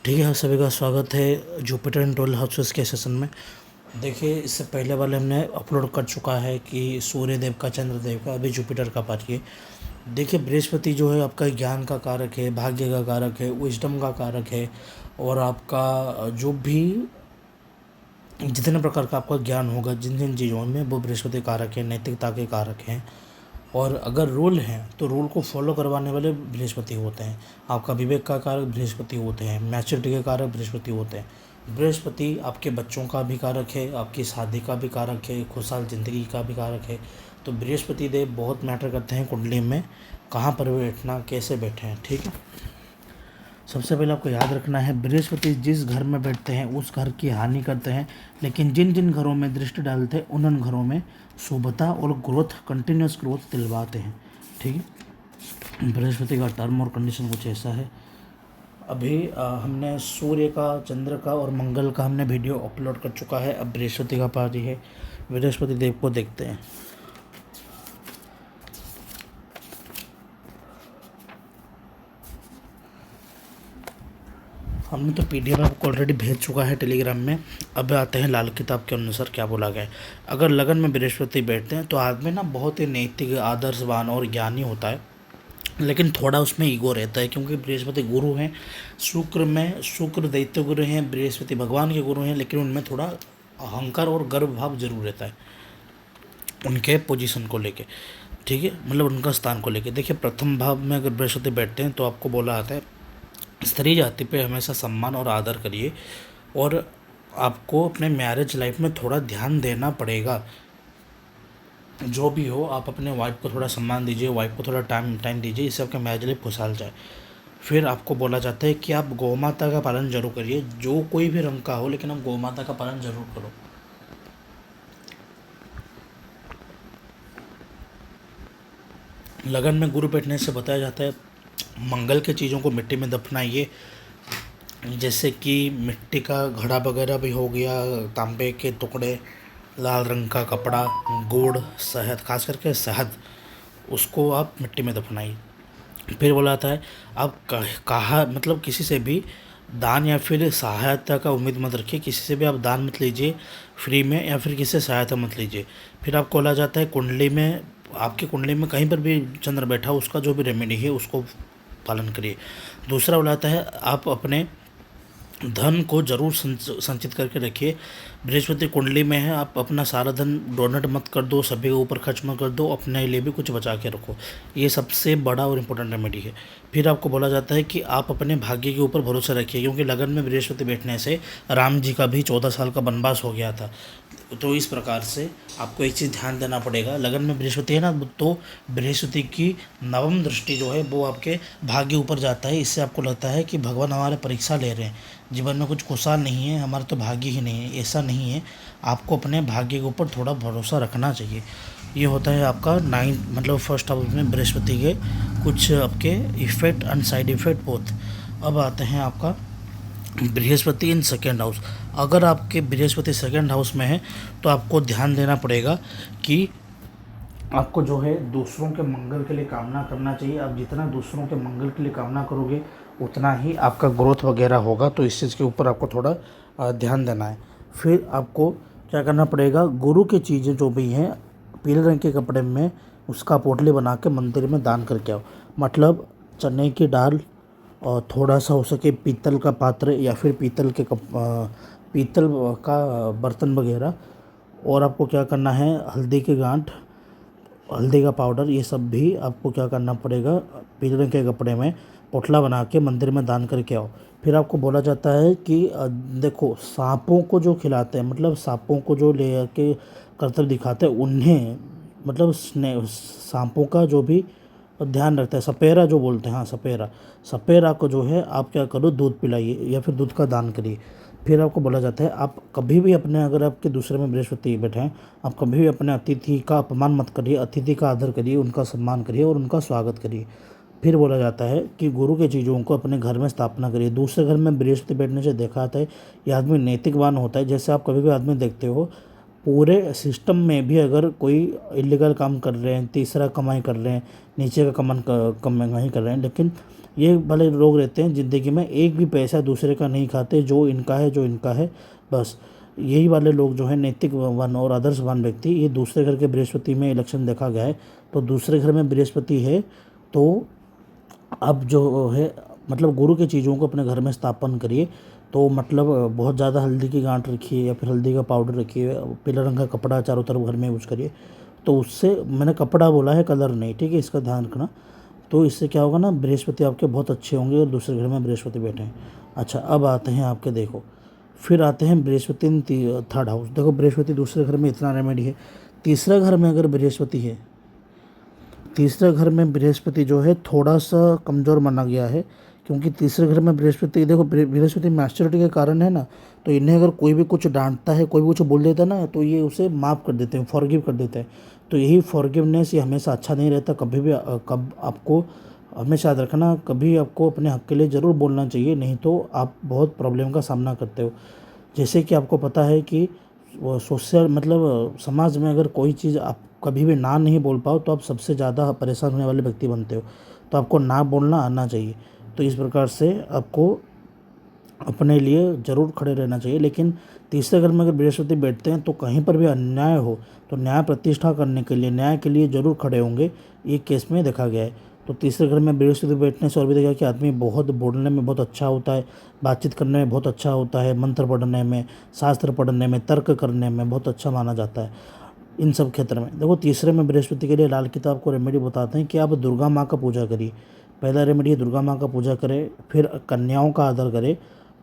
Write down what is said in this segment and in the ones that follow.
ठीक है, सभी का स्वागत है जुपिटर एंड 12 हाउसेस के सेशन में। देखिए, इससे पहले वाले हमने अपलोड कर चुका है कि सूर्य देव का, चंद्र देव का, अभी जुपिटर का पार्ट ये। देखिए, बृहस्पति जो है आपका ज्ञान का कारक है, भाग्य का कारक है, विजडम का कारक है, और आपका जो भी जितने प्रकार का आपका ज्ञान होगा जिन जिन चीज़ों में, वो बृहस्पति कारक है, नैतिकता के कारक हैं। और अगर रूल हैं तो रूल को फॉलो करवाने वाले बृहस्पति होते हैं। आपका विवेक का कारक बृहस्पति होते हैं, मैच्योरिटी के कारक बृहस्पति होते हैं। बृहस्पति आपके बच्चों का भी कारक है, आपकी शादी का भी कारक है, खुशहाल ज़िंदगी का भी कारक है। तो बृहस्पति देव बहुत मैटर करते हैं कुंडली में, कहाँ पर बैठना, कैसे बैठे हैं। ठीक है, सबसे पहले आपको याद रखना है, बृहस्पति जिस घर में बैठते हैं उस घर की हानि करते हैं, लेकिन जिन जिन घरों में दृष्टि डालते हैं उन घरों में शुभता और ग्रोथ, कंटिन्यूस ग्रोथ दिलवाते हैं। ठीक है, बृहस्पति का टर्म और कंडीशन कुछ ऐसा है। अभी हमने सूर्य का, चंद्र का और मंगल का हमने वीडियो अपलोड कर चुका है। अब बृहस्पति का पार्ट है, बृहस्पति देव को देखते हैं। हमने तो पीडीएफ आपको ऑलरेडी भेज चुका है टेलीग्राम में। अब आते हैं लाल किताब के अनुसार क्या बोला गया है। अगर लगन में बृहस्पति बैठते हैं तो आदमी ना बहुत ही नैतिक, आदर्शवान और ज्ञानी होता है, लेकिन थोड़ा उसमें ईगो रहता है, क्योंकि बृहस्पति गुरु हैं। शुक्र दैत्य गुरु हैं, बृहस्पति भगवान के गुरु हैं, लेकिन उनमें थोड़ा अहंकार और गर्व भाव जरूर रहता है उनके पोजीशन को लेके। ठीक है, मतलब उनका स्थान को लेके। देखिए, प्रथम भाव में अगर बृहस्पति बैठते हैं तो आपको बोला जाता है स्त्री जाति पे हमेशा सम्मान और आदर करिए, और आपको अपने मैरिज लाइफ में थोड़ा ध्यान देना पड़ेगा। जो भी हो, आप अपने वाइफ को थोड़ा सम्मान दीजिए, वाइफ को थोड़ा टाइम दीजिए, इससे आपका मैरिज लाइफ खुशहाल जाए। फिर आपको बोला जाता है कि आप गौ माता का पालन जरूर करिए, जो कोई भी रंग का हो, लेकिन आप गौ माता का पालन जरूर करो। लगन में गुरु बैठने से बताया जाता है मंगल के चीज़ों को मिट्टी में दफनाइए, जैसे कि मिट्टी का घड़ा वगैरह भी हो गया, तांबे के टुकड़े, लाल रंग का कपड़ा, गुड़, शहद, खास करके शहद, उसको आप मिट्टी में दफनाइए। फिर बोला जाता है आप कहा मतलब किसी से भी दान या फिर सहायता का उम्मीद मत रखिए, किसी से भी आप दान मत लीजिए फ्री में, या फिर किसी से सहायता मत लीजिए। फिर आपको बोला जाता है कुंडली में, आपकी कुंडली में कहीं पर भी चंद्र बैठा हो, उसका जो भी रेमेडी है उसको पालन करिए। दूसरा बोला जाता है आप अपने धन को जरूर संचित करके रखिए। बृहस्पति कुंडली में है, आप अपना सारा धन डोनेट मत कर दो, सभी के ऊपर खर्च मत कर दो, अपने लिए भी कुछ बचा के रखो। ये सबसे बड़ा और इम्पोर्टेंट रेमेडी है। फिर आपको बोला जाता है कि आप अपने भाग्य के ऊपर भरोसा रखिए, क्योंकि लगन में बृहस्पति बैठने से राम जी का भी 14 साल का वनवास हो गया था। तो इस प्रकार से आपको एक चीज़ ध्यान देना पड़ेगा, लगन में बृहस्पति है ना, तो बृहस्पति की नवम दृष्टि जो है वो आपके भाग्य ऊपर जाता है। इससे आपको लगता है कि भगवान हमारे परीक्षा ले रहे हैं, जीवन में कुछ खुशहाल नहीं है, हमारा तो भाग्य ही नहीं है। ऐसा नहीं है, आपको अपने भाग्य के ऊपर थोड़ा भरोसा रखना चाहिए। ये होता है आपका मतलब फर्स्ट हाउस में बृहस्पति के कुछ आपके effect and side effect both. अब आते हैं आपका बृहस्पति इन सेकेंड हाउस। अगर आपके बृहस्पति सेकेंड हाउस में है तो आपको ध्यान देना पड़ेगा कि आपको जो है दूसरों के मंगल के लिए कामना करना चाहिए। आप जितना दूसरों के मंगल के लिए कामना करोगे उतना ही आपका ग्रोथ वगैरह होगा, तो इस चीज़ के ऊपर आपको थोड़ा ध्यान देना है। फिर आपको क्या करना पड़ेगा, गुरु की चीज़ें जो भी हैं पीले रंग के कपड़े में उसका पोटली बना के मंदिर में दान करके आओ। मतलब चने की दाल और थोड़ा सा हो सके पीतल का पात्र या फिर पीतल का बर्तन वगैरह। और आपको क्या करना है, हल्दी की गांठ, हल्दी का पाउडर, ये सब भी आपको क्या करना पड़ेगा, पीले रंग के कपड़े में पोटला बना के मंदिर में दान करके आओ। फिर आपको बोला जाता है कि देखो, सांपों को जो खिलाते हैं, मतलब सांपों को जो ले के करतब दिखाते हैं उन्हें, मतलब सांपों का जो भी ध्यान रखता है, सपेरा जो बोलते हैं, हाँ सपेरा को जो है आप क्या करो, दूध पिलाइए या फिर दूध का दान करिए। फिर आपको बोला जाता है आप कभी भी अपने, अगर आपके दूसरे में बृहस्पति बैठे हैं, आप कभी भी अपने अतिथि का अपमान मत करिए, अतिथि का आदर करिए, उनका सम्मान करिए और उनका स्वागत करिए। फिर बोला जाता है कि गुरु के चीज़ों को अपने घर में स्थापना करिए। दूसरे घर में बृहस्पति बैठने से देखा जाता है ये आदमी नैतिकवान होता है। जैसे आप कभी भी आदमी देखते हो, पूरे सिस्टम में भी अगर कोई इलीगल काम कर रहे हैं, तीसरा कमाई कर रहे हैं, नीचे का कमाई कर रहे हैं, लेकिन ये वाले लोग रहते हैं ज़िंदगी में, एक भी पैसा दूसरे का नहीं खाते, जो इनका है जो इनका है बस। यही वाले लोग जो है नैतिक वन और आदर्शवान व्यक्ति, ये दूसरे घर के बृहस्पति में इलेक्शन देखा गया है। तो दूसरे घर में बृहस्पति है तो अब जो है मतलब गुरु की चीज़ों को अपने घर में स्थापन करिए। तो मतलब बहुत ज़्यादा हल्दी की गांठ रखिए या फिर हल्दी का पाउडर रखिए, पीला रंग का कपड़ा चारों तरफ घर में यूज करिए। तो उससे, मैंने कपड़ा बोला है, कलर नहीं, ठीक है, इसका ध्यान रखना। तो इससे क्या होगा ना, बृहस्पति आपके बहुत अच्छे होंगे और दूसरे घर में बृहस्पति बैठे हैं। अच्छा, अब आते हैं आपके, देखो फिर आते हैं बृहस्पति इन थर्ड हाउस। देखो बृहस्पति दूसरे घर में इतना रेमेडी है। तीसरा घर में अगर बृहस्पति है, तीसरे घर में बृहस्पति जो है थोड़ा सा कमज़ोर माना गया है, क्योंकि तीसरे घर में बृहस्पति, देखो बृहस्पति मैच्योरिटी के कारण है ना, तो इन्हें अगर कोई भी कुछ डांटता है, कोई भी कुछ बोल देता है ना, तो ये उसे माफ़ कर देते हैं, फॉरगिव कर देते हैं। तो यही फॉरगिवनेस ये हमेशा अच्छा नहीं रहता। कभी भी कब आपको हमेशा याद रखना, कभी आपको अपने हक़ के लिए ज़रूर बोलना चाहिए, नहीं तो आप बहुत प्रॉब्लम का सामना करते हो। जैसे कि आपको पता है कि वो सोशल मतलब समाज में अगर कोई चीज़ आप कभी भी ना नहीं बोल पाओ तो आप सबसे ज़्यादा परेशान होने वाले व्यक्ति बनते हो। तो आपको ना बोलना आना चाहिए। तो इस प्रकार से आपको अपने लिए ज़रूर खड़े रहना चाहिए। लेकिन तीसरे घर में अगर बृहस्पति बैठते हैं तो कहीं पर भी अन्याय हो तो न्याय प्रतिष्ठा करने के लिए, न्याय के लिए ज़रूर खड़े होंगे, ये केस में देखा गया है। तो तीसरे घर में बृहस्पति बैठने से और भी देखा कि आदमी बहुत बोलने में बहुत अच्छा होता है, बातचीत करने में बहुत अच्छा होता है, मंत्र पढ़ने में, शास्त्र पढ़ने में, तर्क करने में बहुत अच्छा माना जाता है इन सब क्षेत्र में। देखो तीसरे में बृहस्पति के लिए लाल किताब को रेमेडी बताते हैं कि आप दुर्गा माँ का पूजा करिए। पहला रेमेडी दुर्गा माँ का पूजा करें, फिर कन्याओं का आदर करें,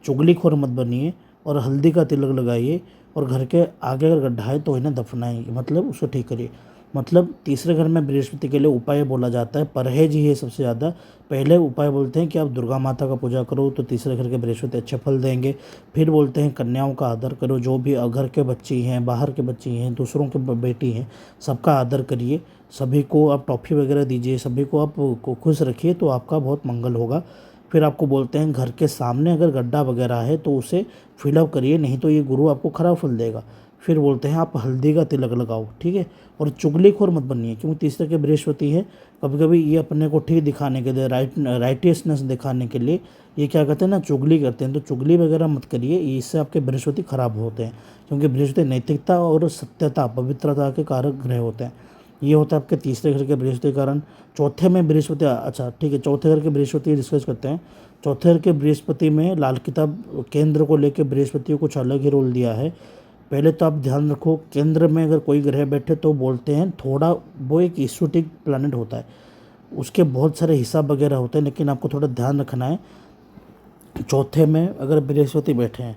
चुगलीखोर मत बनिए और हल्दी का तिलक लगाइए, और घर के आगे अगर गड्ढा है तो इन्हें दफनाइए, मतलब उसको ठीक करिए। मतलब तीसरे घर में बृहस्पति के लिए उपाय बोला जाता है, परहेज ही है सबसे ज़्यादा। पहले उपाय बोलते हैं कि आप दुर्गा माता का पूजा करो तो तीसरे घर के बृहस्पति अच्छे फल देंगे। फिर बोलते हैं कन्याओं का आदर करो, जो भी घर के बच्ची हैं, बाहर के बच्ची हैं, दूसरों के बेटी हैं, सबका आदर करिए, सभी को आप टॉफ़ी वगैरह दीजिए, सभी को आप को खुश रखिए, तो आपका बहुत मंगल होगा। फिर आपको बोलते हैं घर के सामने अगर गड्ढा वगैरह है तो उसे फिलअप करिए, नहीं तो ये गुरु आपको खराब फल देगा। फिर बोलते हैं आप हल्दी का तिलक लगाओ, ठीक है। और चुगलीखोर मत बनिए, क्योंकि तीसरे के बृहस्पति है, कभी कभी ये अपने को ठीक दिखाने के लिए, राइटियसनेस दिखाने के लिए ये क्या करते हैं ना, चुगली करते हैं। तो चुगली वगैरह मत करिए, इससे आपके बृहस्पति खराब होते हैं, क्योंकि बृहस्पति नैतिकता और सत्यता, पवित्रता के कारक ग्रह होते हैं। ये होता है आपके तीसरे घर के बृहस्पति के कारण। चौथे में बृहस्पति, अच्छा ठीक है, चौथे घर के बृहस्पति डिस्कस करते हैं। चौथे घर के बृहस्पति में लाल किताब केंद्र को लेकर बृहस्पति को कुछ अलग ही रोल दिया है। पहले तो आप ध्यान रखो, केंद्र में अगर कोई ग्रह बैठे तो बोलते हैं थोड़ा, वो एक ईसोटिक प्लैनेट होता है, उसके बहुत सारे हिसाब वगैरह होते हैं, लेकिन आपको थोड़ा ध्यान रखना है। चौथे में अगर बृहस्पति बैठे हैं,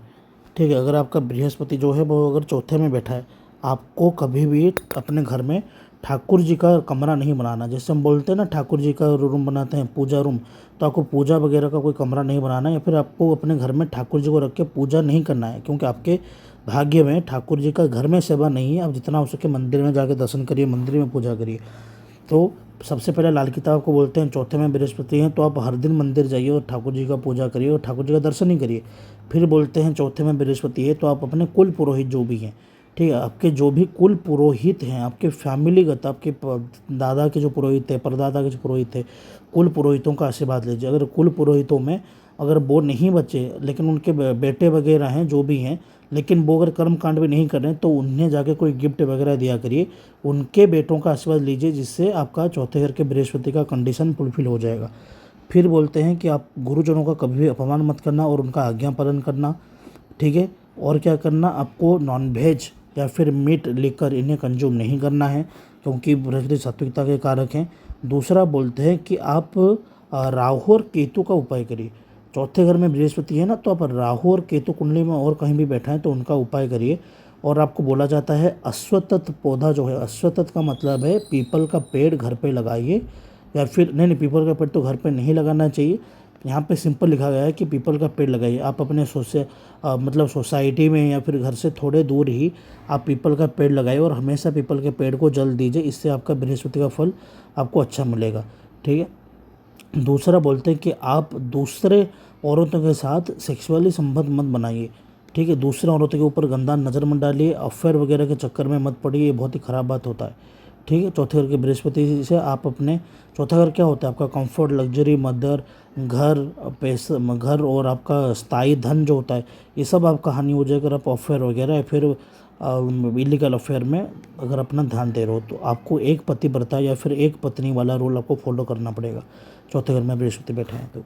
ठीक है, अगर आपका बृहस्पति जो है वो अगर चौथे में बैठा है, आपको कभी भी अपने घर में ठाकुर जी का कमरा नहीं बनाना। जैसे हम बोलते हैं ना ठाकुर जी का रूम बनाते हैं, पूजा रूम, तो आपको पूजा वगैरह का कोई कमरा नहीं बनाना है, या फिर आपको अपने घर में ठाकुर जी को रख के पूजा नहीं करना है, क्योंकि आपके भाग्य में ठाकुर जी का घर में सेवा नहीं है। आप जितना हो सके मंदिर में जाकर दर्शन करिए, मंदिर में पूजा करिए। तो सबसे पहले लाल किताब को बोलते हैं, चौथे में बृहस्पति हैं तो आप हर दिन मंदिर जाइए और ठाकुर जी का पूजा करिए और ठाकुर जी का दर्शन ही करिए। फिर बोलते हैं चौथे में बृहस्पति है तो आप अपने कुल पुरोहित जो भी हैं, ठीक है, आपके जो भी कुल पुरोहित हैं, आपके फैमिलीगत, आपके दादा के जो पुरोहित थे, परदादा के जो पुरोहित थे, कुल पुरोहितों का आशीर्वाद लीजिए। अगर कुल पुरोहितों में अगर वो नहीं बचे, लेकिन उनके बेटे वगैरह हैं जो भी हैं, लेकिन वो अगर कर्म कांड भी नहीं कर रहे हैं, तो उन्हें जाके कोई गिफ्ट वगैरह दिया करिए, उनके बेटों का आशीर्वाद लीजिए, जिससे आपका चौथे घर के बृहस्पति का कंडीशन फुलफिल हो जाएगा। फिर बोलते हैं कि आप गुरुजनों का कभी भी अपमान मत करना और उनका आज्ञा पालन करना, ठीक है। और क्या करना, आपको नॉनवेज या फिर मीट लेकर इन्हें कंज्यूम नहीं करना है, क्योंकि बृहस्पति सात्विकता के कारक हैं। दूसरा बोलते हैं कि आप राहु और केतु का उपाय करिए। चौथे घर में बृहस्पति है ना, तो आप राहु और केतु कुंडली में और कहीं भी बैठा है तो उनका उपाय करिए। और आपको बोला जाता है अश्वत्थ पौधा जो है, अश्वत्थ का मतलब है पीपल का पेड़ घर पे लगाइए, या फिर नहीं, पीपल का पेड़ तो घर पे नहीं लगाना चाहिए। यहाँ पे सिंपल लिखा गया है कि पीपल का पेड़ लगाइए। आप अपने मतलब सोसाइटी में या फिर घर से थोड़े दूर ही आप पीपल का पेड़ लगाइए और हमेशा पीपल के पेड़ को जल दीजिए, इससे आपका बृहस्पति का फल आपको अच्छा मिलेगा, ठीक है। दूसरा बोलते हैं कि आप दूसरे औरतों के साथ सेक्सुअली संबंध मत बनाइए, ठीक है। दूसरे औरतों के ऊपर गंदा नज़र मत डालिए, अफेयर वगैरह के चक्कर में मत पड़िए, ये बहुत ही ख़राब बात होता है, ठीक है। चौथे घर के बृहस्पति से आप अपने, चौथा घर क्या होता है आपका कंफर्ट, लग्जरी, मदर, घर, पैसा, घर और आपका स्थायी धन जो होता है, ये सब आपका हानि हो जाएगा अगर आप अफेयर वगैरह या फिर इलीगल अफेयर में अगर अपना ध्यान दे रहे हो। तो आपको एक पति व्रता या फिर एक पत्नी वाला रूल आपको फॉलो करना पड़ेगा चौथे घर में बृहस्पति बैठे हैं तो।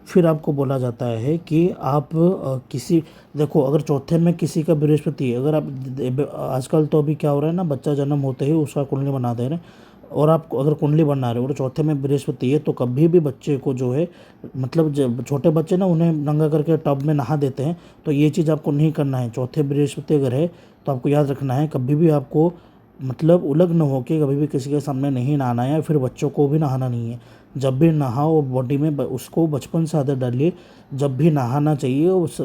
फिर आपको बोला जाता है कि आप किसी, देखो अगर चौथे में किसी का बृहस्पति, अगर आप आजकल तो अभी क्या हो रहा है ना, बच्चा जन्म होते ही उसका कुंडली बना दे रहे हैं, और आप अगर कुंडली बना रहे हो और चौथे में बृहस्पति है तो कभी भी बच्चे को जो है, मतलब जब छोटे बच्चे ना उन्हें नंगा करके टब में नहा देते हैं, तो ये चीज़ आपको नहीं करना है। चौथे बृहस्पति अगर है तो आपको याद रखना है कभी भी आपको, मतलब उलग्न होकर कभी भी किसी के सामने नहीं नहाना है, या फिर बच्चों को भी नहाना नहीं है। जब भी नहाओ बॉडी में उसको बचपन से आदत डालिए, जब भी नहाना चाहिए उस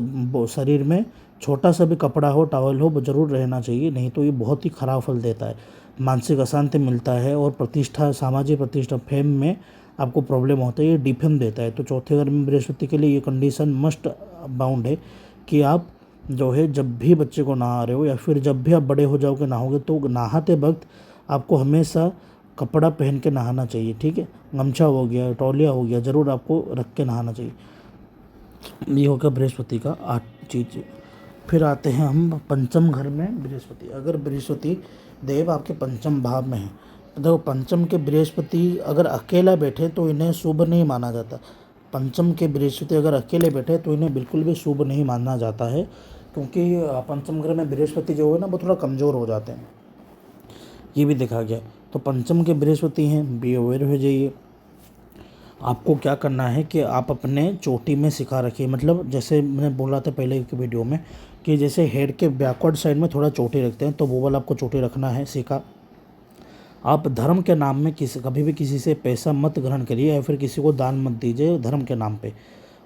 शरीर में छोटा सा भी कपड़ा हो, टॉवल हो, वो जरूर रहना चाहिए, नहीं तो ये बहुत ही खराब फल देता है। मानसिक अशांति मिलता है और प्रतिष्ठा, सामाजिक प्रतिष्ठा, फेम में आपको प्रॉब्लम होता है, ये डिफेम देता है। तो चौथे घर में बृहस्पति के लिए ये कंडीशन मस्ट बाउंड है कि आप जो है जब भी बच्चे को नहा रहे हो या फिर जब भी आप बड़े हो जाओगे नहाओगे, तो नहाते वक्त आपको हमेशा कपड़ा पहन के नहाना चाहिए, ठीक है। गमछा हो गया, तौलिया हो गया, ज़रूर आपको रख के नहाना चाहिए। ये हो गया बृहस्पति का 8 चीज़। फिर आते हैं हम पंचम घर में बृहस्पति। अगर बृहस्पति देव आपके पंचम भाव में है, तो देखो पंचम के बृहस्पति अगर अकेला बैठे तो इन्हें शुभ नहीं माना जाता। पंचम के बृहस्पति अगर अकेले बैठे तो इन्हें बिल्कुल भी शुभ नहीं माना जाता है, क्योंकि पंचम घर में बृहस्पति जो है ना वो थोड़ा कमज़ोर हो जाते हैं, ये भी देखा गया। तो पंचम के बृहस्पति हैं, बी अवेयर हो जाइए। आपको क्या करना है कि आप अपने चोटी में सिखा रखिए, मतलब जैसे मैंने बोला था पहले की वीडियो में कि जैसे हेड के बैकवर्ड साइड में थोड़ा चोटी रखते हैं, तो वो वाला आपको चोटी रखना है, सीखा। आप धर्म के नाम में कभी भी किसी से पैसा मत ग्रहण करिए या फिर किसी को दान मत दीजिए धर्म के नाम पे।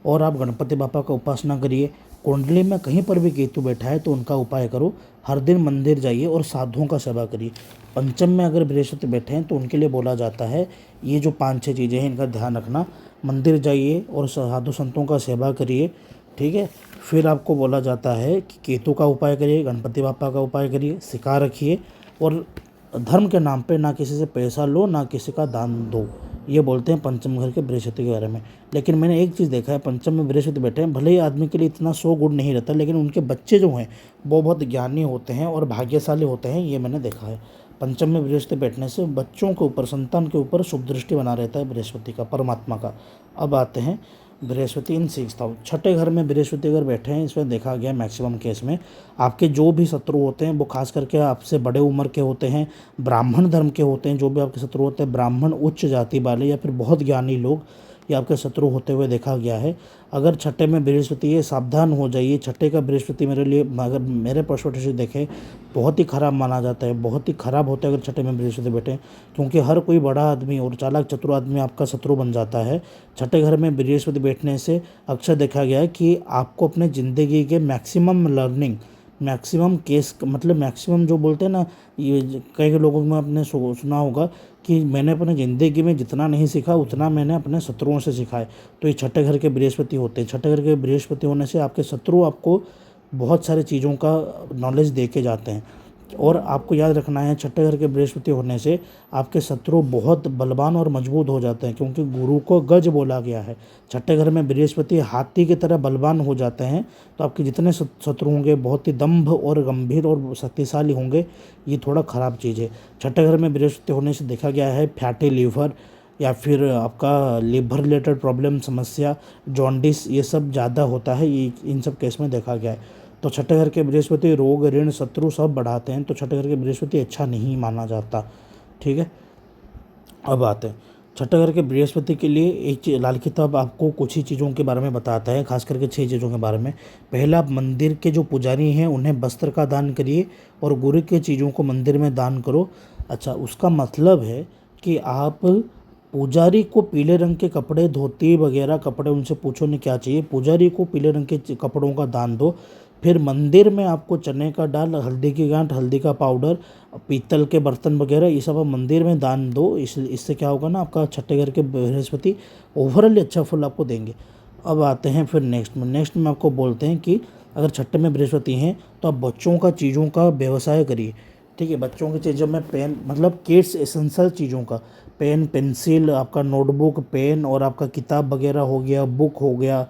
और आप गणपति बापा का उपासना करिए। कुंडली में कहीं पर भी केतु बैठा है तो उनका उपाय करो। हर दिन मंदिर जाइए और साधुओं का सेवा करिए। पंचम में अगर बृहस्पति बैठे हैं तो उनके लिए बोला जाता है ये जो 5-6 चीज़ें हैं इनका ध्यान रखना। मंदिर जाइए और साधु संतों का सेवा करिए, ठीक है। फिर आपको बोला जाता है कि केतु का उपाय करिए, गणपति बापा का उपाय करिए, सिखा रखिए, और धर्म के नाम पे ना किसी से पैसा लो ना किसी का दान दो। ये बोलते हैं पंचम घर के बृहस्पति के बारे में। लेकिन मैंने एक चीज़ देखा है, पंचम में बृहस्पति बैठे हैं, भले ही आदमी के लिए इतना सो गुड नहीं रहता, लेकिन उनके बच्चे जो हैं वो बहुत ज्ञानी होते हैं और भाग्यशाली होते हैं, ये मैंने देखा है। पंचम में बृहस्पति बैठने से बच्चों के ऊपर, संतान के ऊपर शुभ दृष्टि बना रहता है बृहस्पति का, परमात्मा का। अब आते हैं बृहस्पति इन 6th हाउस। छठे घर में बृहस्पति अगर बैठे हैं, इसमें देखा गया मैक्सिमम केस में आपके जो भी शत्रु होते हैं वो खास करके आपसे बड़े उम्र के होते हैं, ब्राह्मण धर्म के होते हैं। जो भी आपके शत्रु होते हैं ब्राह्मण, उच्च जाति वाले या फिर बहुत ज्ञानी लोग, ये आपके शत्रु होते हुए देखा गया है। अगर छठे में बृहस्पति है, सावधान हो जाइए। छठे का बृहस्पति मेरे लिए, अगर मेरे पर्सपेक्टिव से देखें, बहुत ही खराब माना जाता है, बहुत ही खराब होता है अगर छठे में बृहस्पति बैठे, क्योंकि हर कोई बड़ा आदमी और चालाक चतुर आदमी आपका शत्रु बन जाता है। छठे घर में बृहस्पति बैठने से अक्सर देखा गया है कि आपको अपने ज़िंदगी के मैक्सिमम लर्निंग, मैक्सिमम केस, मतलब मैक्सिमम जो बोलते हैं ना, ये कई लोगों में आपने सुना होगा कि मैंने अपने ज़िंदगी में जितना नहीं सीखा उतना मैंने अपने शत्रुओं से सीखा है। तो ये छठे घर के बृहस्पति होते हैं। छठे घर के बृहस्पति होने से आपके शत्रु आपको बहुत सारी चीज़ों का नॉलेज दे के जाते हैं। और आपको याद रखना है, छठे घर के बृहस्पति होने से आपके शत्रु बहुत बलवान और मजबूत हो जाते हैं, क्योंकि गुरु को गज बोला गया है। छठे घर में बृहस्पति हाथी की तरह बलवान हो जाते हैं, तो आपके जितने शत्रु होंगे बहुत ही दंभ और गंभीर और शक्तिशाली होंगे। ये थोड़ा ख़राब चीज़ है। छठे घर में बृहस्पति होने से देखा गया है फैटी लीवर या फिर आपका लिवर रिलेटेड प्रॉब्लम, समस्या, जॉन्डिस, ये सब ज़्यादा होता है, ये इन सब केस में देखा गया है। तो छठे घर के बृहस्पति रोग, ऋण, शत्रु सब बढ़ाते हैं, तो छठे घर के बृहस्पति अच्छा नहीं माना जाता, ठीक है। अब आते हैं छठे घर के बृहस्पति के लिए एक लाल किताब आपको कुछ ही चीज़ों के बारे में बताता है, खास करके 6 चीज़ों के बारे में। पहला, आप मंदिर के जो पुजारी हैं उन्हें वस्त्र का दान करिए और गुरु के चीज़ों को मंदिर में दान करो। अच्छा, उसका मतलब है कि आप पुजारी को पीले रंग के कपड़े, धोती वगैरह कपड़े, उनसे पूछो नहीं क्या चाहिए, पुजारी को पीले रंग के कपड़ों का दान दो। फिर मंदिर में आपको चने का दाल, हल्दी की गांठ, हल्दी का पाउडर, पीतल के बर्तन वगैरह, ये सब आप मंदिर में दान दो। इससे क्या होगा ना, आपका छठे घर के बृहस्पति ओवरऑल अच्छा फल आपको देंगे। अब आते हैं फिर नेक्स्ट में आपको बोलते हैं कि अगर छठे में बृहस्पति हैं तो आप बच्चों का, चीज़ों का व्यवसाय करिए। ठीक है। बच्चों की चीज़ों में पेन मतलब किड्स एसेंशियल चीज़ों का पेन पेंसिल आपका नोटबुक पेन और आपका किताब वगैरह हो गया बुक हो गया,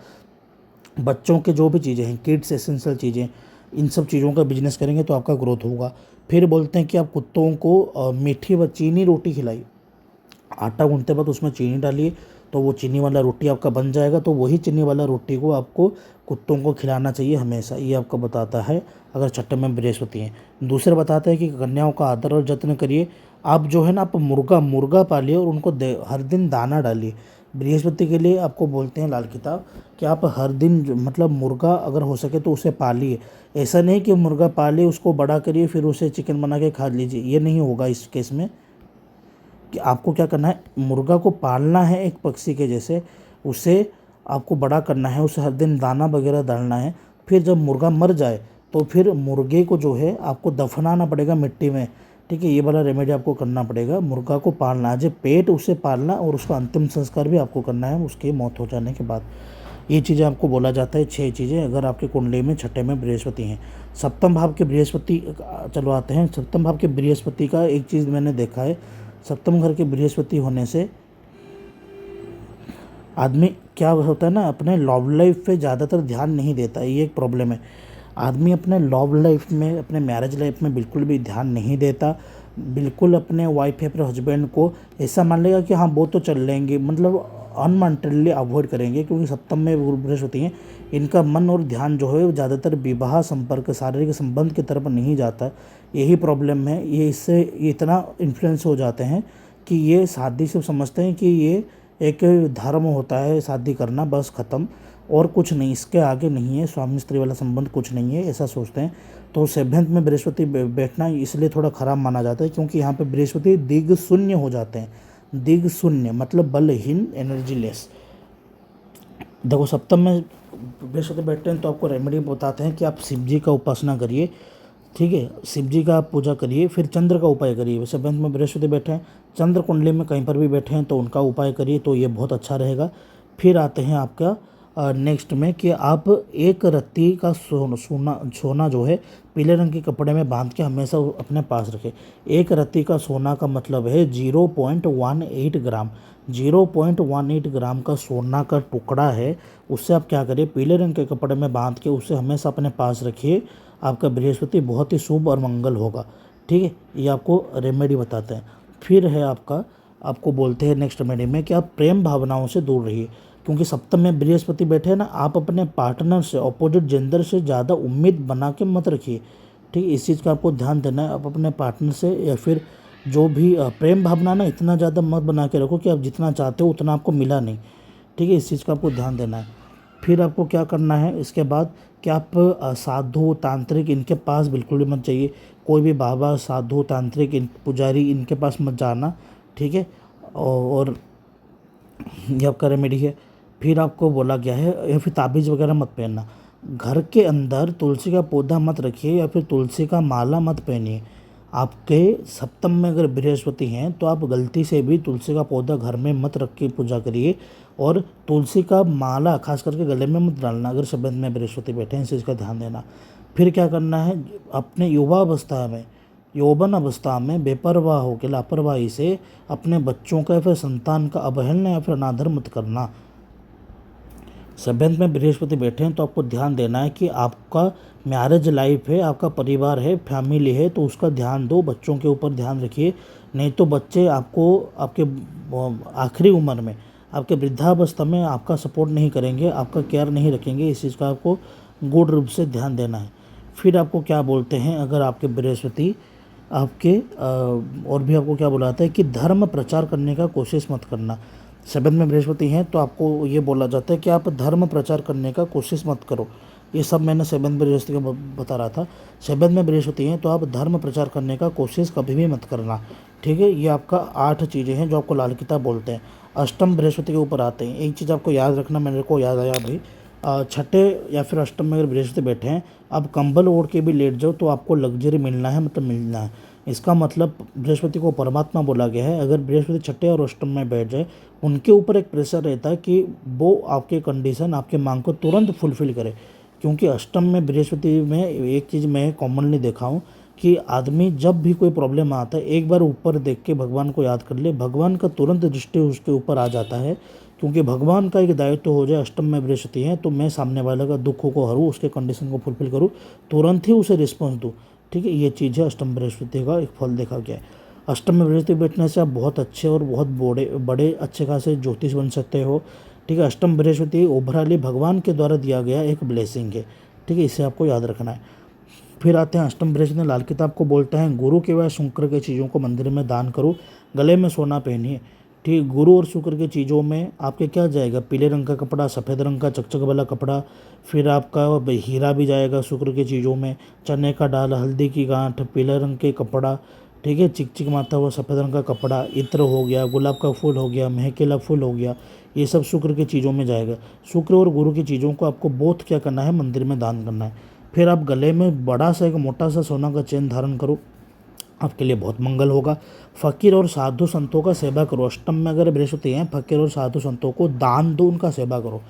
बच्चों के जो भी चीज़ें हैं किड्स एसेंशियल चीज़ें, इन सब चीज़ों का बिजनेस करेंगे तो आपका ग्रोथ होगा। फिर बोलते हैं कि आप कुत्तों को मीठी व चीनी रोटी खिलाई, आटा गूंथते वक्त उसमें चीनी डालिए तो वो चीनी वाला रोटी आपका बन जाएगा, तो वही चीनी वाला रोटी को आपको कुत्तों को खिलाना चाहिए हमेशा, ये आपको बताता है अगर छठे में बृहस्पति हैं। दूसरे बताते हैं कि कन्याओं का आदर और जत्न करिए। आप जो है ना आप मुर्गा मुर्गा पालिए और उनको हर दिन दाना डालिए। बृहस्पति के लिए आपको बोलते हैं लाल किताब कि आप हर दिन मतलब मुर्गा अगर हो सके तो उसे पालिए। ऐसा नहीं कि मुर्गा पालिए उसको बड़ा करिए फिर उसे चिकन बना के खा लीजिए, ये नहीं होगा इस केस में। कि आपको क्या करना है, मुर्गा को पालना है एक पक्षी के जैसे, उसे आपको बड़ा करना है, उसे हर दिन दाना वगैरह डालना है। फिर जब मुर्गा मर जाए तो फिर मुर्गे को जो है आपको दफनाना पड़ेगा मिट्टी में, ठीक है। ये वाला रेमेडी आपको करना पड़ेगा। मुर्गा को पालना है, जो पेट उसे पालना और उसका अंतिम संस्कार भी आपको करना है उसकी मौत हो जाने के बाद। ये चीज़ें आपको बोला जाता है 6 चीज़ें अगर आपके कुंडली में छठे में बृहस्पति हैं। सप्तम भाव के बृहस्पति, चलो आते हैं सप्तम भाव के बृहस्पति का। एक चीज़ मैंने देखा है, सप्तम घर के बृहस्पति होने से आदमी क्या होता है ना अपने लव लाइफ पे ज़्यादातर ध्यान नहीं देता, ये एक प्रॉब्लम है। आदमी अपने लव लाइफ में अपने मैरिज लाइफ में बिल्कुल भी ध्यान नहीं देता, बिल्कुल अपने वाइफ या फिर हस्बैंड को ऐसा मान लेगा कि हाँ वो तो चल लेंगे, मतलब अनवांटेडली अवॉइड करेंगे क्योंकि सप्तम में बृहस्पति हैं। इनका मन और ध्यान जो है वो ज़्यादातर विवाह संपर्क शारीरिक संबंध की तरफ नहीं जाता, यही प्रॉब्लम है। ये इससे इतना इन्फ्लुएंस हो जाते हैं कि ये शादी से समझते हैं कि ये एक धर्म होता है शादी करना, बस ख़त्म और कुछ नहीं, इसके आगे नहीं है, स्वामी स्त्री वाला संबंध कुछ नहीं है, ऐसा सोचते हैं। तो सेवंथ में बृहस्पति बैठना इसलिए थोड़ा ख़राब माना जाता है क्योंकि यहाँ पे बृहस्पति दिग शून्य हो जाते हैं। दिग शून्य मतलब बलहीन, एनर्जी लेस। देखो सप्तम में बृहस्पति बैठते हैं तो आपको रेमेडी बताते हैं कि आप शिव जी का उपासना करिए, ठीक है। शिव जी का आप पूजा करिए, फिर चंद्र का उपाय करिए। सेवंथ में बृहस्पति बैठे हैं, चंद्र कुंडली में कहीं पर भी बैठे हैं तो उनका उपाय करिए, तो ये बहुत अच्छा रहेगा। फिर आते हैं आपका नेक्स्ट में कि आप एक रत्ती का सोना जो है पीले रंग के कपड़े में बांध के हमेशा अपने पास रखें। एक रत्ती का सोना का मतलब है 0.18 ग्राम। 0.18 ग्राम का सोना का टुकड़ा है, उससे आप क्या करिए पीले रंग के कपड़े में बांध के उसे हमेशा अपने पास रखिए। आपका बृहस्पति बहुत ही शुभ और मंगल होगा, ठीक है। ये आपको रेमेडी बताते हैं। फिर है आपको बोलते हैं नेक्स्ट रेमेडी में कि आप प्रेम भावनाओं से दूर रहिए क्योंकि सप्तम में बृहस्पति बैठे हैं ना, आप अपने पार्टनर से अपोजिट जेंडर से ज़्यादा उम्मीद बना के मत रखिए, ठीक है। इस चीज़ का आपको ध्यान देना है। आप अपने पार्टनर से या फिर जो भी प्रेम भावना ना इतना ज़्यादा मत बना के रखो कि आप जितना चाहते हो उतना आपको मिला नहीं, ठीक है। इस चीज़ का आपको ध्यान देना है। फिर आपको क्या करना है इसके बाद कि आप साधु तांत्रिक इनके पास बिल्कुल भी मत जाइए। कोई भी बाबा साधु तांत्रिक पुजारी इनके पास मत जाना, ठीक है। और ये आपका रेमेडी है। फिर आपको बोला गया है या फिर ताबीज़ वगैरह मत पहनना। घर के अंदर तुलसी का पौधा मत रखिए या फिर तुलसी का माला मत पहनिए। आपके सप्तम में अगर बृहस्पति हैं तो आप गलती से भी तुलसी का पौधा घर में मत रख के पूजा करिए और तुलसी का माला खास करके गले में मत डालना अगर संबंध में बृहस्पति बैठे हैं, इस चीज़ का ध्यान देना। फिर क्या करना है, अपने यौवन अवस्था में बेपरवाह होकर लापरवाही से अपने बच्चों का या फिर संतान का अवहेलना या फिर अनादर मत करना। सेवंथ में बृहस्पति बैठे हैं तो आपको ध्यान देना है कि आपका मैरिज लाइफ है, आपका परिवार है, फैमिली है, तो उसका ध्यान दो, बच्चों के ऊपर ध्यान रखिए। नहीं तो बच्चे आपको आपके आखिरी उम्र में आपके वृद्धावस्था में आपका सपोर्ट नहीं करेंगे, आपका केयर नहीं रखेंगे। इस चीज़ का आपको गुड रूप से ध्यान देना है। फिर आपको क्या बोलते हैं अगर आपके बृहस्पति आपके और भी आपको क्या बुलाता है कि धर्म प्रचार करने का कोशिश मत करना। सेवंथ में बृहस्पति हैं तो आपको ये बोला जाता है कि आप धर्म प्रचार करने का कोशिश मत करो। ये सब मैंने सेवंथ बृहस्पति का बता रहा था। सेवंथ में बृहस्पति हैं तो आप धर्म प्रचार करने का कोशिश कभी भी मत करना, ठीक है। ये आपका 8 चीज़ें हैं जो आपको लाल किताब बोलते हैं। अष्टम बृहस्पति के ऊपर आते हैं। एक चीज़ आपको याद रखना, मेरे को याद आया भाई, छठे या फिर अष्टम में अगर बृहस्पति बैठे हैं आप कंबल ओढ़ के भी लेट जाओ तो आपको लग्जरी मिलना है, मतलब मिलना है। इसका मतलब बृहस्पति को परमात्मा बोला गया है। अगर बृहस्पति छठे और अष्टम में बैठ जाए उनके ऊपर एक प्रेशर रहता है कि वो आपके कंडीशन आपके मांग को तुरंत फुलफिल करे। क्योंकि अष्टम में बृहस्पति में एक चीज़ मैं कॉमनली देखा हूँ कि आदमी जब भी कोई प्रॉब्लम आता है एक बार ऊपर देख के भगवान को याद कर ले, भगवान का तुरंत दृष्टि उसके ऊपर आ जाता है। क्योंकि भगवान का एक दायित्व हो जाए, अष्टम में बृहस्पति है तो मैं सामने वाले का दुखों को हरूँ, उसके कंडीशन को फुलफिल करूँ, तुरंत ही उसे रिस्पॉन्स दूँ। ठीक है, ये चीज़ है अष्टम बृहस्पति का एक फल देखा गया है। अष्टम में बृहस्पति बैठने से आप बहुत अच्छे और बहुत बड़े बड़े अच्छे खासे ज्योतिष बन सकते हो। ठीक है, अष्टम बृहस्पति ओवरऑली भगवान के द्वारा दिया गया एक ब्लेसिंग है। ठीक है, इसे आपको याद रखना है। फिर आते हैं अष्टम बृहस्पति लाल किताब को बोलते हैं गुरु के व शुक्र के चीज़ों को मंदिर में दान करो, गले में सोना पहनिए। ठीक, गुरु और शुक्र के चीज़ों में आपके क्या जाएगा, पीले रंग का कपड़ा, सफ़ेद रंग का चकचक वाला कपड़ा, फिर आपका हीरा भी जाएगा शुक्र के चीज़ों में, चने का डाल, हल्दी की गांठ, पीले रंग के कपड़ा। ठीक है, चिकचिक माता हुआ सफ़ेद रंग का कपड़ा, इत्र हो गया, गुलाब का फूल हो गया, महकेला फूल हो गया, ये सब शुक्र की चीज़ों में जाएगा। शुक्र और गुरु की चीज़ों को आपको बोथ क्या करना है, मंदिर में दान करना है। फिर आप गले में बड़ा सा एक मोटा सा सोना का चेन धारण करो, आपके लिए बहुत मंगल होगा। फ़कीर और साधु संतों का सेवा करो, अष्टम में अगर बृहस्पति हैं, फ़कीर और साधु संतों को दान दो, उनका सेवा करो।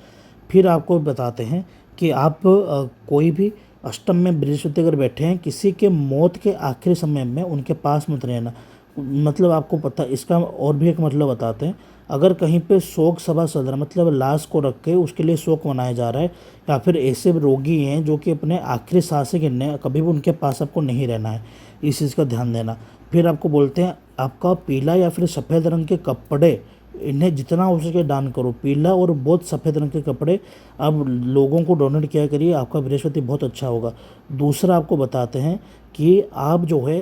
फिर आपको बताते हैं कि आप कोई भी अष्टम में बृहस्पति अगर बैठे हैं, किसी के मौत के आखिरी समय में उनके पास मत रहना। मतलब आपको पता, इसका और भी एक मतलब बताते हैं, अगर कहीं पे शोक सभा चल रहा है, मतलब लाश को रख के उसके लिए शोक मनाया जा रहा है, या फिर ऐसे रोगी हैं जो कि अपने आखिरी सांसें गिनने, कभी भी उनके पास आपको नहीं रहना है, इस चीज़ का ध्यान देना। फिर आपको बोलते हैं आपका पीला या फिर सफ़ेद रंग के कपड़े, इन्हें जितना हो सके दान करो। पीला और बहुत सफ़ेद रंग के कपड़े आप लोगों को डोनेट किया करिए, आपका बृहस्पति बहुत अच्छा होगा। दूसरा आपको बताते हैं कि आप जो है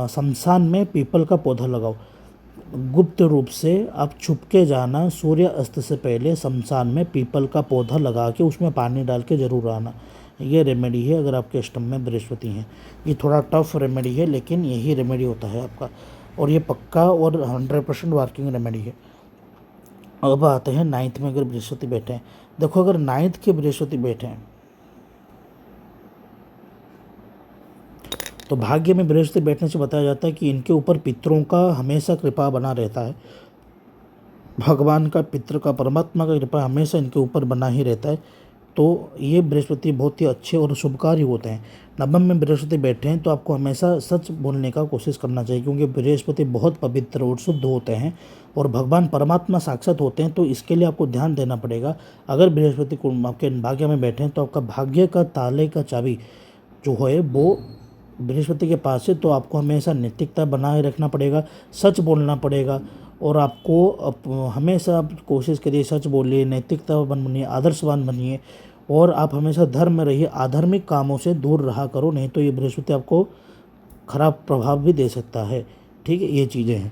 शमशान में पीपल का पौधा लगाओ, गुप्त रूप से आप छुप के जाना, सूर्य अस्त से पहले शमशान में पीपल का पौधा लगा के उसमें पानी डाल के ज़रूर आना। ये रेमेडी है अगर आपके अष्टम में बृहस्पति हैं। ये थोड़ा टफ रेमेडी है लेकिन यही रेमेडी होता है आपका, और ये पक्का और 100% वर्किंग रेमेडी है। अब आते हैं नाइन्थ में अगर बृहस्पति बैठे हैं। देखो, अगर नाइन्थ के बृहस्पति बैठे हैं तो भाग्य में बृहस्पति बैठने से बताया जाता है कि इनके ऊपर पितरों का हमेशा कृपा बना रहता है। भगवान का, पितृ का, परमात्मा का कृपा हमेशा इनके ऊपर बना ही रहता है। तो ये बृहस्पति बहुत ही अच्छे और शुभकारी होते हैं। नवम में बृहस्पति बैठे हैं तो आपको हमेशा सच बोलने का कोशिश करना चाहिए, क्योंकि बृहस्पति बहुत पवित्र और शुद्ध होते हैं और भगवान परमात्मा साक्षात होते हैं। तो इसके लिए आपको ध्यान देना पड़ेगा। अगर बृहस्पति को आपके भाग्य में बैठे हैं तो आपका भाग्य का ताले का चाबी जो है वो बृहस्पति के पास है। तो आपको हमेशा नैतिकता बनाए रखना पड़ेगा, सच बोलना पड़ेगा, और आपको हमेशा आप कोशिश करिए सच बोलिए, नैतिकतावान बनिए, आदर्शवान बनिए, और आप हमेशा धर्म में रहिए, आधार्मिक कामों से दूर रहा करो, नहीं तो ये बृहस्पति आपको खराब प्रभाव भी दे सकता है। ठीक है, ये चीज़ें हैं।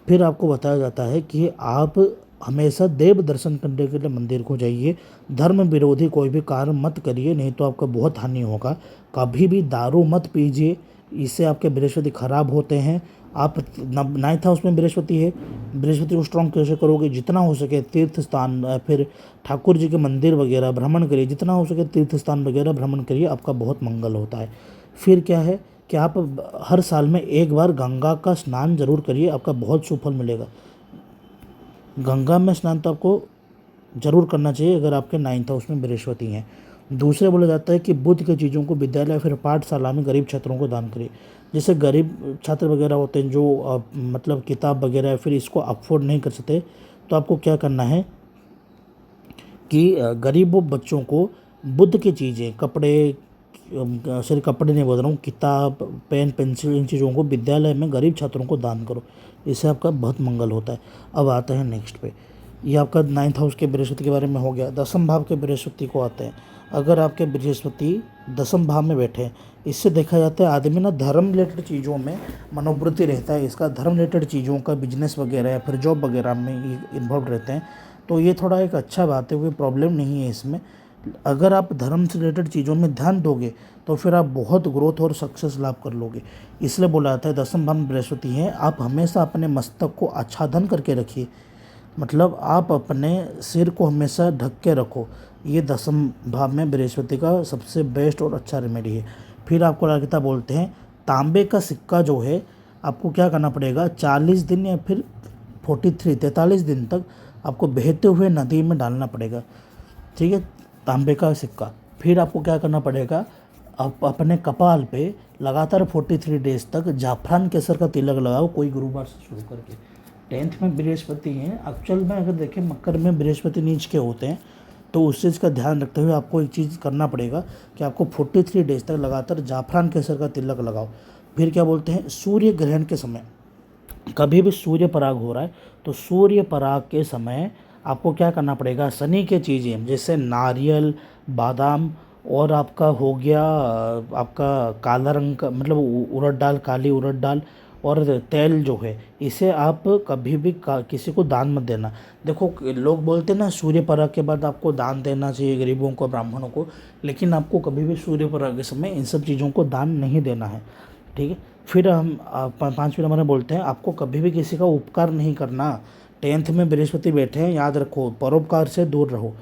फिर आपको बताया जाता है कि आप हमेशा देव दर्शन करने के लिए मंदिर को जाइए, धर्म विरोधी कोई भी कार्य मत करिए, नहीं तो आपका बहुत हानि होगा। कभी भी दारू मत पीजिए, इससे आपके बृहस्पति खराब होते हैं। आप 9th हाउस में बृहस्पति है, बृहस्पति को स्ट्रॉन्ग कैसे करोगे, जितना हो सके तीर्थ स्थान, फिर ठाकुर जी के मंदिर वगैरह भ्रमण करिए, जितना हो सके तीर्थ स्थान वगैरह भ्रमण करिए, आपका बहुत मंगल होता है। फिर क्या है कि आप हर साल में एक बार गंगा का स्नान जरूर करिए, आपका बहुत सुफल मिलेगा। गंगा में स्नान तो आपको जरूर करना चाहिए अगर आपके 9th हाउस में बृहस्पति हैं। दूसरे बोला जाता है कि बुद्ध की चीज़ों को विद्यालय या फिर पाठशाला में गरीब छात्रों को दान करिए। जैसे गरीब छात्र वगैरह होते हैं जो मतलब किताब वगैरह फिर इसको अफोर्ड नहीं कर सकते, तो आपको क्या करना है कि गरीब बच्चों को बुद्ध की चीज़ें, कपड़े, सिर्फ कपड़े नहीं बोल रहा हूँ, किताब, पेन, पेंसिल, इन चीज़ों को विद्यालय में गरीब छात्रों को दान करो, इससे आपका बहुत मंगल होता है। अब आता है नेक्स्ट पे, ये आपका 9th हाउस के बृहस्पति के बारे में हो गया। 10th भाव के बृहस्पति को आते हैं। अगर आपके बृहस्पति 10th भाव में बैठे हैं, इससे देखा जाता है आदमी ना धर्म रिलेटेड चीज़ों में मनोवृत्ति रहता है इसका, धर्म रिलेटेड चीज़ों का, बिजनेस वगैरह या फिर जॉब वगैरह में इन्वॉल्व रहते हैं। तो ये थोड़ा एक अच्छा बात है, कोई प्रॉब्लम नहीं है इसमें। अगर आप धर्म से रिलेटेड चीज़ों में ध्यान दोगे तो फिर आप बहुत ग्रोथ और सक्सेस लाभ कर लोगे। इसलिए बोला जाता है 10th भाव में बृहस्पति हैं, आप हमेशा अपने मस्तक को आच्छादन करके रखिए, मतलब आप अपने सिर को हमेशा ढक के रखो। ये 10th भाव में बृहस्पति का सबसे बेस्ट और अच्छा रेमेडी है। फिर आपको लालकिता बोलते हैं, तांबे का सिक्का जो है आपको क्या करना पड़ेगा, 40 दिन या फिर 43 दिन तक आपको बहते हुए नदी में डालना पड़ेगा। ठीक है, तांबे का सिक्का। फिर आपको क्या करना पड़ेगा, आप अपने कपाल पे लगातार 43 डेज तक जाफरान केसर का तिलक लगाओ, कोई गुरुवार से शुरू करके। 10th में बृहस्पति हैं, एक्चुअल में अगर देखें मकर में बृहस्पति नीच के होते हैं, तो उस चीज़ का ध्यान रखते हुए आपको एक चीज़ करना पड़ेगा कि आपको 43 डेज तक लगातार जाफरान केसर का तिलक लगाओ। फिर क्या बोलते हैं, सूर्य ग्रहण के समय कभी भी सूर्य पराग हो रहा है तो सूर्य पराग के समय आपको क्या करना पड़ेगा, शनि के चीज़ें जैसे नारियल, बादाम और आपका हो गया आपका काला रंग का मतलब उड़द दाल, काली उड़द दाल और तेल जो है, इसे आप कभी भी किसी को दान मत देना। देखो लोग बोलते हैं ना सूर्य पराग के बाद आपको दान देना चाहिए गरीबों को, ब्राह्मणों को, लेकिन आपको कभी भी सूर्य पराग के समय इन सब चीज़ों को दान नहीं देना है, ठीक है। फिर हम 5वें नंबर में बोलते हैं आपको कभी भी किसी का उपकार नहीं करना। 10th में बृहस्पति बैठे हैं, याद रखो परोपकार से दूर रहो,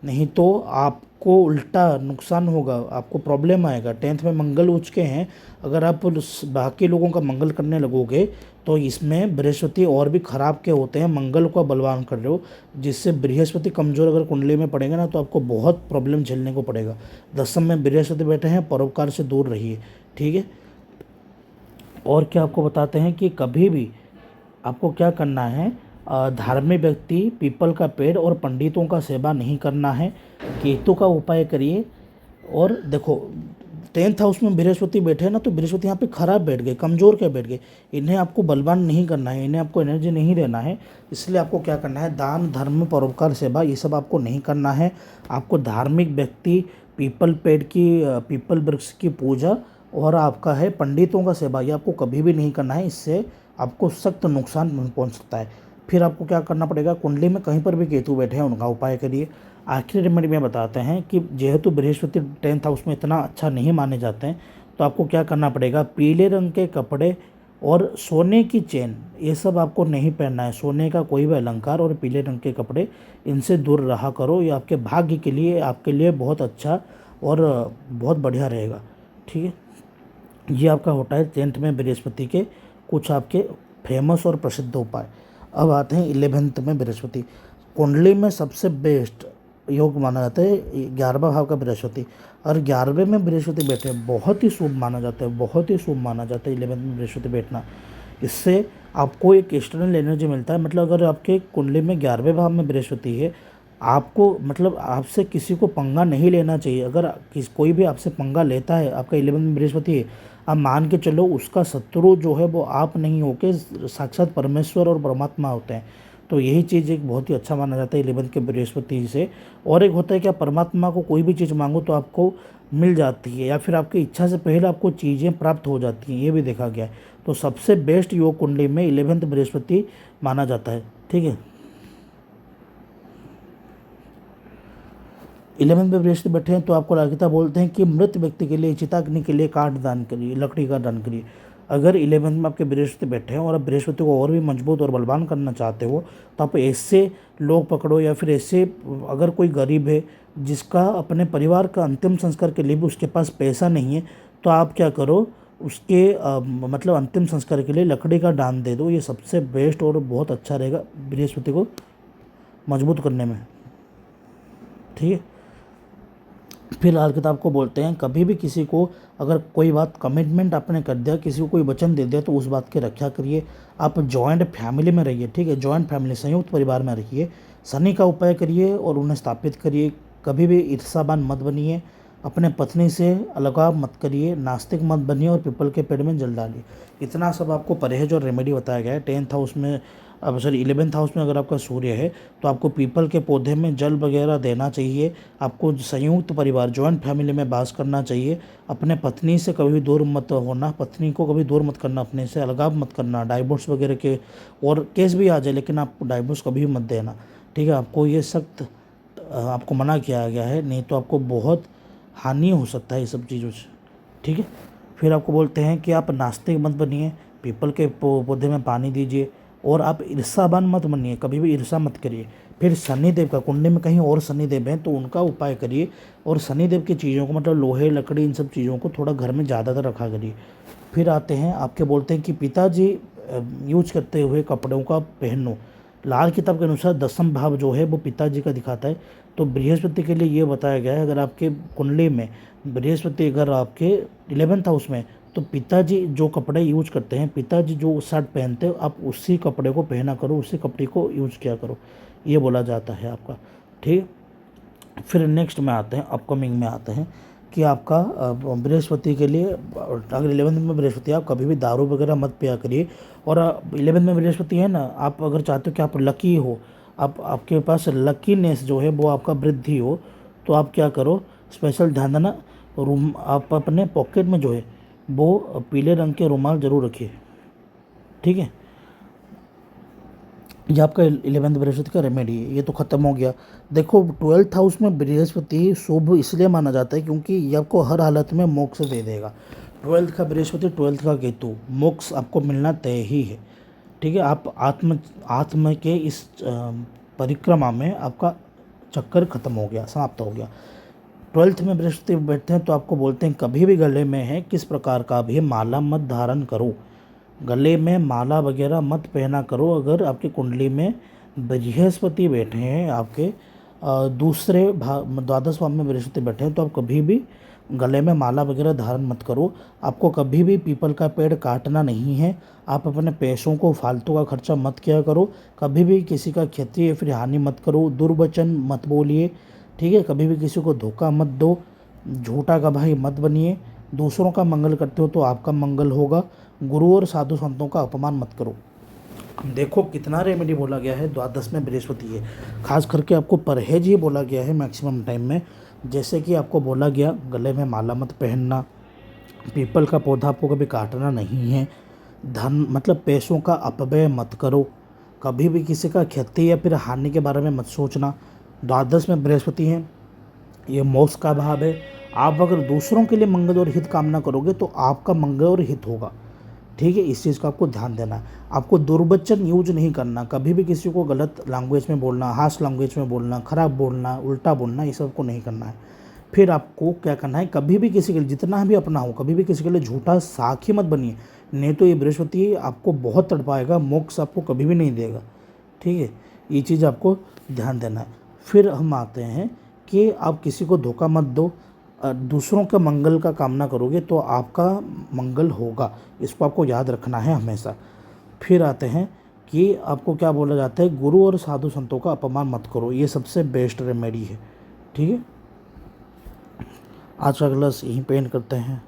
नहीं तो आपको उल्टा नुकसान होगा, आपको प्रॉब्लम आएगा। 10th में मंगल उच्च के हैं, अगर आप बाकी लोगों का मंगल करने लगोगे तो इसमें बृहस्पति और भी खराब के होते हैं, मंगल को बलवान कर रहे हो, जिससे बृहस्पति कमज़ोर अगर कुंडली में पड़ेगा ना तो आपको बहुत प्रॉब्लम झेलने को पड़ेगा। 10th में बृहस्पति बैठे हैं, परोपकार से दूर रहिए, ठीक है। और क्या आपको बताते हैं कि कभी भी आपको क्या करना है, धार्मिक व्यक्ति, पीपल का पेड़ और पंडितों का सेवा नहीं करना है। केतु का उपाय करिए। और देखो 10th हाउस में बृहस्पति बैठे हैं ना, तो बृहस्पति यहाँ पे खराब बैठ गए, कमज़ोर के बैठ गए, इन्हें आपको बलवान नहीं करना है, इन्हें आपको एनर्जी नहीं देना है। इसलिए आपको क्या करना है, दान धर्म परोपकार सेवा ये सब आपको नहीं करना है। आपको धार्मिक व्यक्ति, पीपल पेड़ की, पीपल वृक्ष की पूजा और आपका है पंडितों का सेवा, ये आपको कभी भी नहीं करना है, इससे आपको सख्त नुकसान पहुंच सकता है। फिर आपको क्या करना पड़ेगा, कुंडली में कहीं पर भी केतु बैठे हैं उनका उपाय करिए। आखिरी रेमेडी में बताते हैं कि जेहेतु बृहस्पति 10th हाउस में इतना अच्छा नहीं माने जाते हैं, तो आपको क्या करना पड़ेगा, पीले रंग के कपड़े और सोने की चेन ये सब आपको नहीं पहनना है। सोने का कोई भी अलंकार और पीले रंग के कपड़े, इनसे दूर रहा करो, ये आपके भाग्य के लिए, आपके लिए बहुत अच्छा और बहुत बढ़िया रहेगा, ठीक है। ये आपका होता है 10th में बृहस्पति के कुछ आपके फेमस और प्रसिद्ध उपाय। अब आते हैं 11th में बृहस्पति। कुंडली में सबसे बेस्ट योग माना जाता है 11वां भाव का बृहस्पति, और 11वें में बृहस्पति बैठे बहुत ही शुभ माना जाता है, बहुत ही शुभ माना जाता है 11th में बृहस्पति बैठना। इससे आपको एक एक्सटर्नल एनर्जी मिलता है, मतलब अगर आपके कुंडली में 11वें भाव में बृहस्पति है, आपको मतलब आपसे किसी को पंगा नहीं लेना चाहिए। अगर कोई भी आपसे पंगा लेता है, आपका 11th में बृहस्पति है, आप मान के चलो उसका शत्रु जो है वो आप नहीं होके साक्षात परमेश्वर और परमात्मा होते हैं। तो यही चीज़ एक बहुत ही अच्छा माना जाता है 11th के बृहस्पति से। और एक होता है कि आप परमात्मा को कोई भी चीज़ मांगो तो आपको मिल जाती है, या फिर आपकी इच्छा से पहले आपको चीज़ें प्राप्त हो जाती हैं, ये भी देखा गया है। तो सबसे बेस्ट योग कुंडली में 11th बृहस्पति माना जाता है, ठीक है। 11th में बृहस्पति बैठे हैं तो आपको गीता बोलते हैं कि मृत व्यक्ति के लिए, चिताग्नि के लिए काठ दान करिए, लकड़ी का दान करिए। अगर 11th में आपके बृहस्पति बैठे हैं और आप बृहस्पति को और भी मजबूत और बलवान करना चाहते हो, तो आप ऐसे लोग पकड़ो, या फिर ऐसे अगर कोई गरीब है जिसका अपने परिवार का अंतिम संस्कार के लिए भी उसके पास पैसा नहीं है, तो आप क्या करो, उसके मतलब अंतिम संस्कार के लिए लकड़ी का दान दे दो। ये सबसे बेस्ट और बहुत अच्छा रहेगा बृहस्पति को मजबूत करने में, ठीक है। फिलहाल किताब को बोलते हैं कभी भी किसी को अगर कोई बात कमिटमेंट आपने कर दिया, किसी को कोई वचन दे दिया, तो उस बात की रक्षा करिए। आप जॉइंट फैमिली में रहिए, ठीक है, जॉइंट फैमिली, संयुक्त परिवार में रहिए। शनि का उपाय करिए और उन्हें स्थापित करिए। कभी भी ईर्ष्यावान मत बनिए, अपने पत्नी से अलगाव मत करिए, नास्तिक मत बनिए और पीपल के पेड़ में जल डालिए। इतना सब आपको परहेज और रेमेडी बताया गया है। 10th हाउस में, अब सॉरी 11th हाउस में अगर आपका सूर्य है तो आपको पीपल के पौधे में जल वगैरह देना चाहिए। आपको संयुक्त परिवार, जॉइंट फैमिली में बास करना चाहिए। अपने पत्नी से कभी दूर मत होना, पत्नी को कभी दूर मत करना, अपने से अलगाव मत करना। डाइवोर्स वगैरह के और केस भी आ जाए लेकिन आप डाइवोर्स कभी मत देना, ठीक है। आपको ये सख्त आपको मना किया गया है, नहीं तो आपको बहुत हानि हो सकता है ये सब चीज़ों से, ठीक है। फिर आपको बोलते हैं कि आप नास्तिक मत बनिए, पीपल के पौधे में पानी दीजिए, और आप ईर्ष्यावान मत बनिए, कभी भी ईर्ष्या मत करिए। फिर शनिदेव का, कुंडली में कहीं और शनिदेव हैं तो उनका उपाय करिए, और शनिदेव की चीज़ों को मतलब लोहे, लकड़ी, इन सब चीज़ों को थोड़ा घर में ज़्यादातर रखा करिए। फिर आते हैं आपके बोलते हैं कि पिताजी यूज करते हुए कपड़ों का पहनो, लाल किताब के अनुसार 10वां भाव जो है वो पिताजी का दिखाता है। तो बृहस्पति के लिए ये बताया गया है, अगर आपके कुंडली में बृहस्पति अगर आपके 11th हाउस में, तो पिताजी जो कपड़े यूज करते हैं, पिताजी जो शर्ट पहनते हो, आप उसी कपड़े को पहना करो, उसी कपड़े को यूज किया करो, ये बोला जाता है आपका। ठीक। फिर नेक्स्ट में आते हैं, अपकमिंग में आते हैं कि आपका बृहस्पति के लिए, अगर 11th में बृहस्पति है, आप कभी भी दारू वगैरह मत पिया करिए। और 11th में बृहस्पति है ना, आप अगर चाहते हो कि आप लकी हो, आप आपके पास लकीनेस जो है वो आपका वृद्धि हो, तो आप क्या करो, स्पेशल ध्यान देना, रूम आप अपने पॉकेट में जो है वो पीले रंग के रुमाल ज़रूर रखिए। ठीक है, ये आपका 11th बृहस्पति का रेमेडी है। ये तो ख़त्म हो गया। देखो 12th हाउस में बृहस्पति शुभ इसलिए माना जाता है क्योंकि ये आपको हर हालत में मोक्ष दे देगा। 12th का बृहस्पति, 12th का केतु, मोक्ष आपको मिलना तय ही है। ठीक है, आप आत्म के इस परिक्रमा में आपका चक्कर ख़त्म हो गया, समाप्त हो गया। 12th में बृहस्पति बैठते हैं तो आपको बोलते हैं कभी भी गले में है किस प्रकार का भी माला मत धारण करो, गले में माला वगैरह मत पहना करो। अगर आपकी कुंडली में बृहस्पति बैठे हैं, आपके दूसरे भाव 12th भाव में बृहस्पति बैठे हैं, तो आप कभी भी गले में माला वगैरह धारण मत करो। आपको कभी भी पीपल का पेड़ काटना नहीं है। आप अपने पैसों को फालतू का खर्चा मत किया करो। कभी भी किसी का क्षति या फिर हानि मत करो। दुर्वचन मत बोलिए। ठीक है, कभी भी किसी को धोखा मत दो। झूठा गवाही मत बनिए। दूसरों का मंगल करते हो तो आपका मंगल होगा। गुरु और साधु संतों का अपमान मत करो। देखो कितना रेमेडी बोला गया है, 12th में बृहस्पति है। खास करके आपको परहेज ही बोला गया है मैक्सिमम टाइम में। जैसे कि आपको बोला गया गले में माला मत पहनना, पीपल का पौधा आपको कभी काटना नहीं है, धन मतलब पैसों का अपव्यय मत करो, कभी भी किसी का क्षति या फिर हानि के बारे में मत सोचना। 12th में बृहस्पति है, ये मोक्ष का भाव है। आप अगर दूसरों के लिए मंगल और हित कामना करोगे तो आपका मंगल और हित होगा। ठीक है, इस चीज़ का आपको ध्यान देना है। आपको दुर्वचन यूज नहीं करना, कभी भी किसी को गलत लैंग्वेज में बोलना, हार्श लैंग्वेज में बोलना, खराब बोलना, उल्टा बोलना, ये सब को नहीं करना है। फिर आपको क्या करना है, कभी भी किसी के लिए, जितना भी अपना हो, कभी भी किसी के लिए झूठा साखी मत बनिए, नहीं तो ये बृहस्पति आपको बहुत तड़पाएगा, मोक्ष आपको कभी भी नहीं देगा। ठीक है, ये चीज़ आपको ध्यान देना है। फिर हम आते हैं कि आप किसी को धोखा मत दो, दूसरों का मंगल का कामना करोगे तो आपका मंगल होगा, इसको आपको याद रखना है हमेशा। फिर आते हैं कि आपको क्या बोला जाता है, गुरु और साधु संतों का अपमान मत करो, ये सबसे बेस्ट रेमेडी है। ठीक है, आज का क्लास यहीं पे एंड करते हैं।